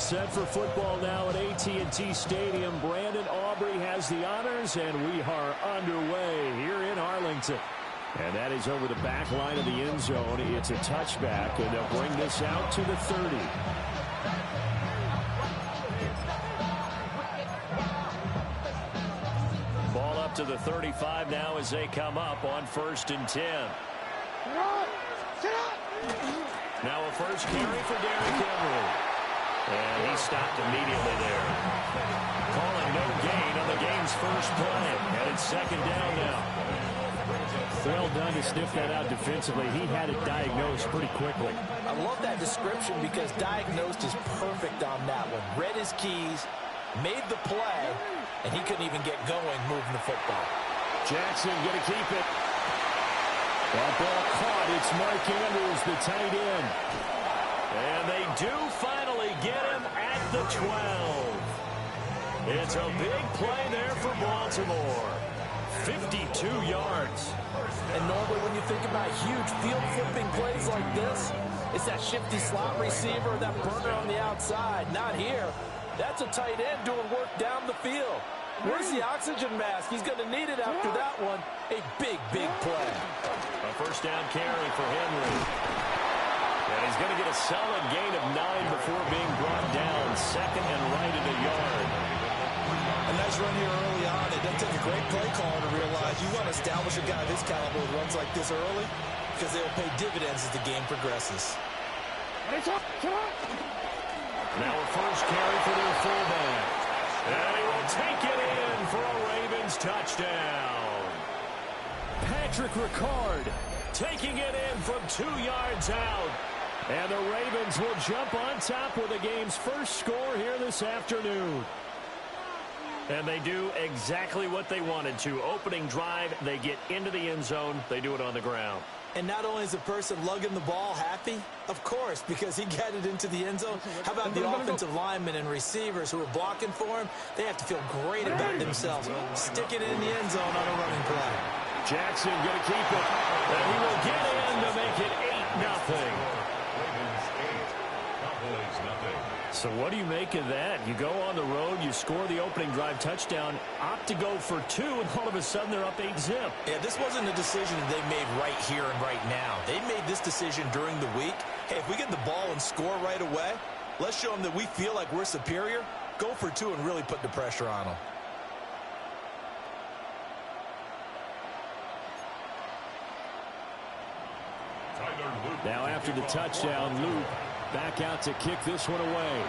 Set for football now at AT&T Stadium. Brandon Aubrey has the honors, and we are underway here in Arlington. And that is over the back line of the end zone. It's a touchback, and they'll bring this out to the 30. Ball up to the 35 now as they come up on 1st and 10. Now a first carry for Derrick Henry. And he stopped immediately there. Calling no gain on the game's first play. And it's 2nd down now. Well done to sniff that out defensively. He had it diagnosed pretty quickly. I love that description because diagnosed is perfect on that one. Read his keys, made the play, and he couldn't even get going moving the football. Jackson going to keep it. That ball caught. It's Mark Andrews, the tight end. And they do finally get him at the 12. It's a big play there for Baltimore. 52 yards. And normally when you think about huge field flipping plays like this, it's that shifty slot receiver, that burner on the outside. Not here. That's a tight end doing work down the field. Where's the oxygen mask? He's going to need it after that one. A big, big play. A first down carry for Henry. And he's going to get a solid gain of 9 before being brought down. 2nd and right at a yard. A nice run here early on. It doesn't take a great play caller to realize you want to establish a guy of this caliber with runs like this early because they'll pay dividends as the game progresses. Now a first carry for their fullback. And he will take it in for a Ravens touchdown. Patrick Ricard taking it in from 2 yards out. And the Ravens will jump on top with the game's first score here this afternoon. And they do exactly what they wanted to. Opening drive, they get into the end zone. They do it on the ground. And not only is the person lugging the ball happy, of course, because he got it into the end zone. How about the offensive linemen and receivers who are blocking for him? They have to feel great about themselves. Sticking it in the end zone on a running play. Jackson going to keep it. And he will get in to make it 8-0. So what do you make of that? You go on the road, you score the opening drive touchdown, opt to go for 2, and all of a sudden they're up 8-0. Yeah, this wasn't a decision that they made right here and right now. They made this decision during the week. Hey, if we get the ball and score right away, let's show them that we feel like we're superior. Go for 2 and really put the pressure on them. Now after the touchdown, Luke back out to kick this one away.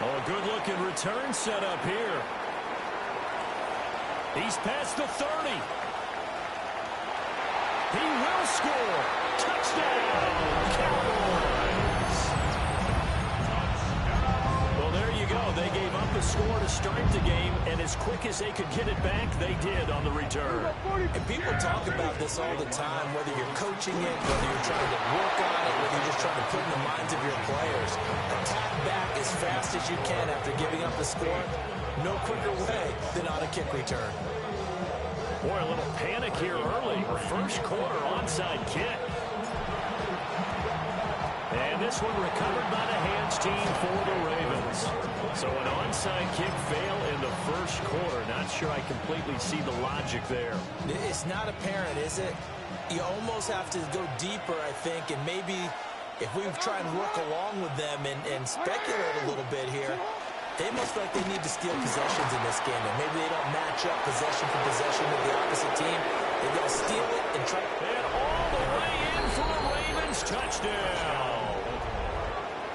Oh, a good-looking return set up here. He's past the 30. He will score. Touchdown, Cowboys. Well, there you go. They gave up a score to start the game, and as quick as they could get it back, they did on the return. And people talk about this all the time, whether you're coaching it, whether you're trying to work on it, whether you're just trying to put in the minds of your players. Attack back as fast as you can after giving up the score. No quicker way than on a kick return. Boy, a little panic here early. First quarter onside kick. And this one recovered by the hands team for the Ravens. So an onside kick fail in the first quarter. Not sure I completely see the logic there. It's not apparent, is it? You almost have to go deeper, I think, and maybe if we try and work along with them and speculate a little bit here, they must feel like they need to steal possessions in this game, and maybe they don't match up possession for possession with the opposite team. They've got to steal it and try. And all the way in for a Ravens touchdown.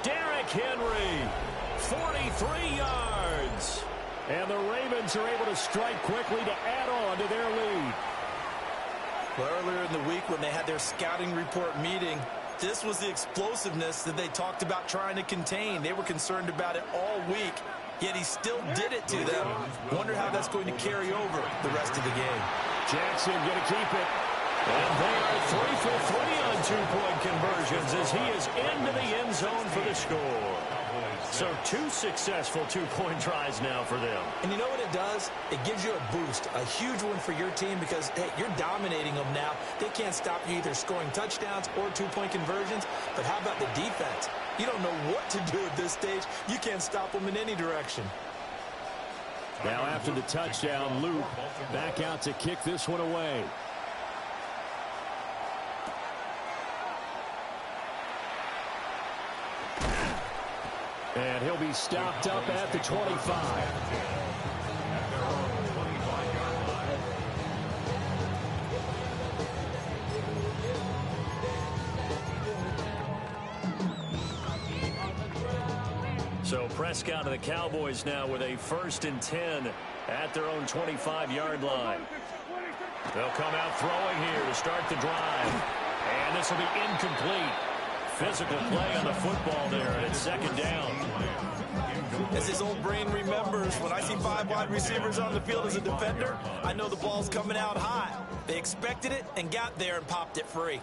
Derrick Henry, 43 yards. And the Ravens are able to strike quickly to add on to their lead. Well, earlier in the week when they had their scouting report meeting, this was the explosiveness that they talked about trying to contain. They were concerned about it all week, yet he still did it to them. Wonder how that's going to carry over the rest of the game. Jackson going to keep it. And they are 3 for 3 on two-point conversions as he is into the end zone for the score. So 2 successful two-point tries now for them. And you know what it does? It gives you a boost, a huge one for your team because, hey, you're dominating them now. They can't stop you either scoring touchdowns or two-point conversions. But how about the defense? You don't know what to do at this stage. You can't stop them in any direction. Now after the touchdown, Luke back out to kick this one away. And he'll be stopped up at the 25. So Prescott and the Cowboys now with a 1st and 10 at their own 25-yard line. They'll come out throwing here to start the drive. And this will be incomplete. Physical play on the football there, and it's 2nd down. As his old brain remembers, when I see 5 wide receivers on the field as a defender, I know the ball's coming out high. They expected it and got there and popped it free.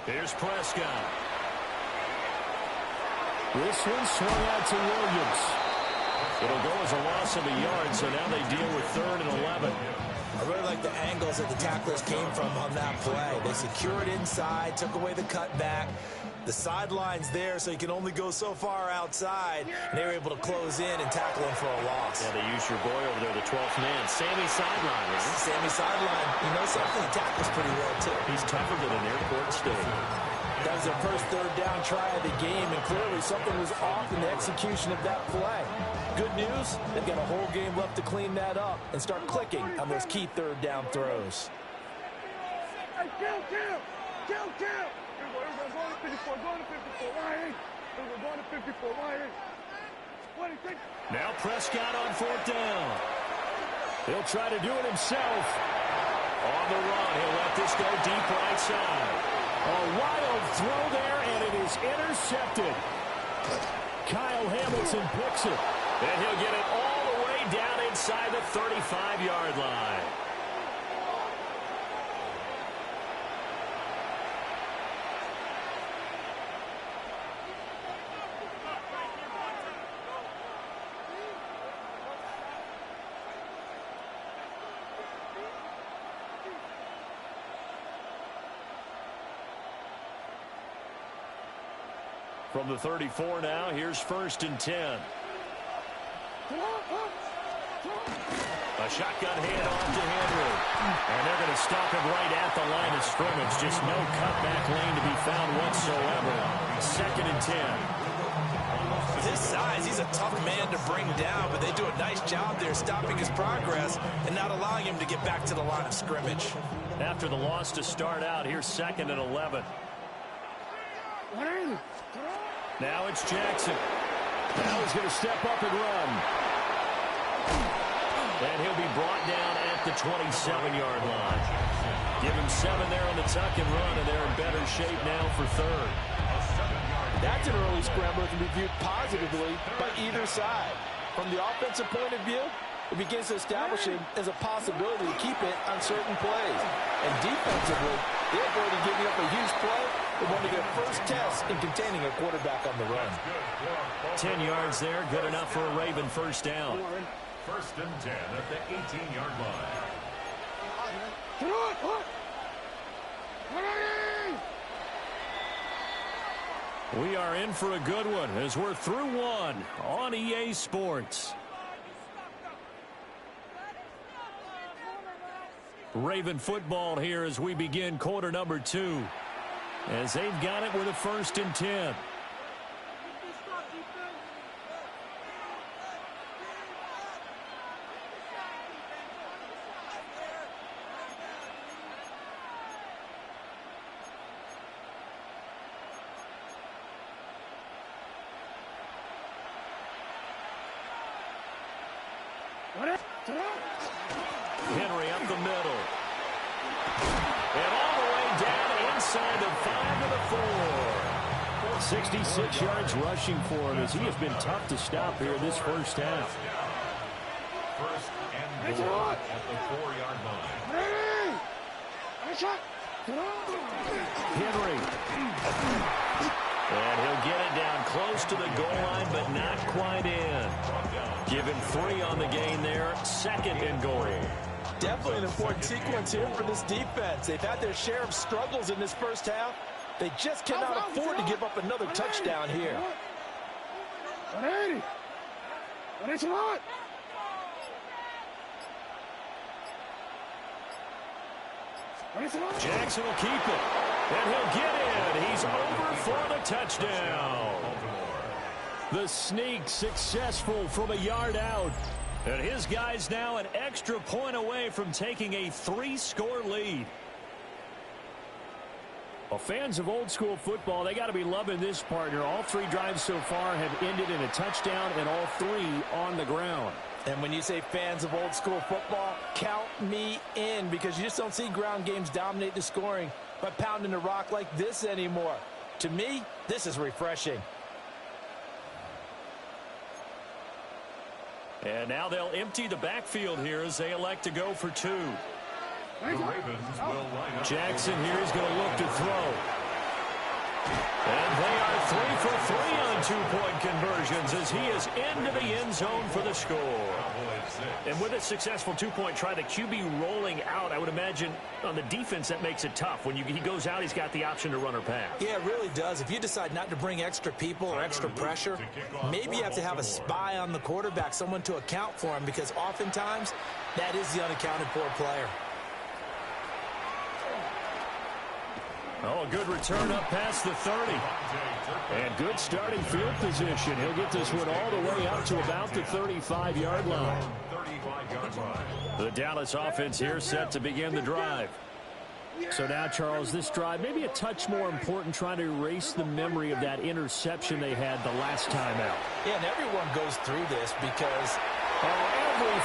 Here's Prescott. This one swung out to Williams. It'll go as a loss of a yard, so now they deal with 3rd and 11. I really like the angles that the tacklers came from on that play. They secured inside, took away the cutback. The sideline's there, so you can only go so far outside. And they were able to close in and tackle him for a loss. Yeah, they used your boy over there, the 12th man. Sammy Sideline, right? Sammy Sideline. You know something? He tackles pretty well, too. He's tougher than an airport stadium. That was their first 3rd down try of the game, and clearly something was off in the execution of that play. Good news, they've got a whole game left to clean that up and start clicking on those key 3rd down throws. Now Prescott on 4th down. He'll try to do it himself. On the run, he'll let this go deep right side. A wild throw there, and it is intercepted. Kyle Hamilton picks it. And he'll get it all the way down inside the 35-yard line. From the 34 now, here's 1st and 10. A shotgun handoff to Henry. And they're going to stop him right at the line of scrimmage. Just no cutback lane to be found whatsoever. 2nd and 10. With his size, he's a tough man to bring down, but they do a nice job there stopping his progress and not allowing him to get back to the line of scrimmage. After the loss to start out, here's 2nd and 11. Now it's Jackson. Now he's going to step up and run. And he'll be brought down at the 27-yard line. Give him 7 there on the tuck and run, and they're in better shape now for 3rd. That's an early scramble that can be viewed positively by either side. From the offensive point of view, it begins to establish him as a possibility to keep it on certain plays. And defensively, they avoided giving up a huge play. They wanted their first test in containing a quarterback on the run. 10 yards there, good enough for a Raven 1st down. 1st and 10 at the 18-yard line. We are in for a good one as we're through one on EA Sports. Raven football here as we begin quarter number 2. As they've got it with a 1st and 10. Henry up the middle. And all the way down inside the 5 to the 4. 66 yards rushing for him as he has been tough to stop here this first half. First and goal at the 4-yard line. Henry. And he'll get it down close to the goal line, but not quite in. Given 3 on the gain there, 2nd and goal. Definitely an important sequence here for this defense. They've had their share of struggles in this first half. They just cannot afford to give up another touchdown here. Jackson will keep it. And he'll get in. He's over for the touchdown. The sneak successful from a yard out. And his guys now an extra point away from taking a 3-score lead. Well, fans of old school football, they got to be loving this, partner. All 3 drives so far have ended in a touchdown, and all 3 on the ground. And when you say fans of old school football, count me in, because you just don't see ground games dominate the scoring by pounding the rock like this anymore. To me, this is refreshing. And now they'll empty the backfield here as they elect to go for 2. The Ravens will line up. Jackson here is going to look to throw. And they are 3 for 3 on 2-point conversions as he is into the end zone for the score. And with a successful 2-point try, the QB rolling out, I would imagine on the defense that makes it tough. When he goes out, he's got the option to run or pass. Yeah, it really does. If you decide not to bring extra people or extra pressure, maybe you have to have a spy on the quarterback, someone to account for him, because oftentimes that is the unaccounted for player. Oh, a good return up past the 30. And good starting field position. He'll get this one all the way up to about the 35-yard line. The Dallas offense here set to begin the drive. So now, Charles, this drive maybe a touch more important, trying to erase the memory of that interception they had the last time out. Yeah, and everyone goes through this because everything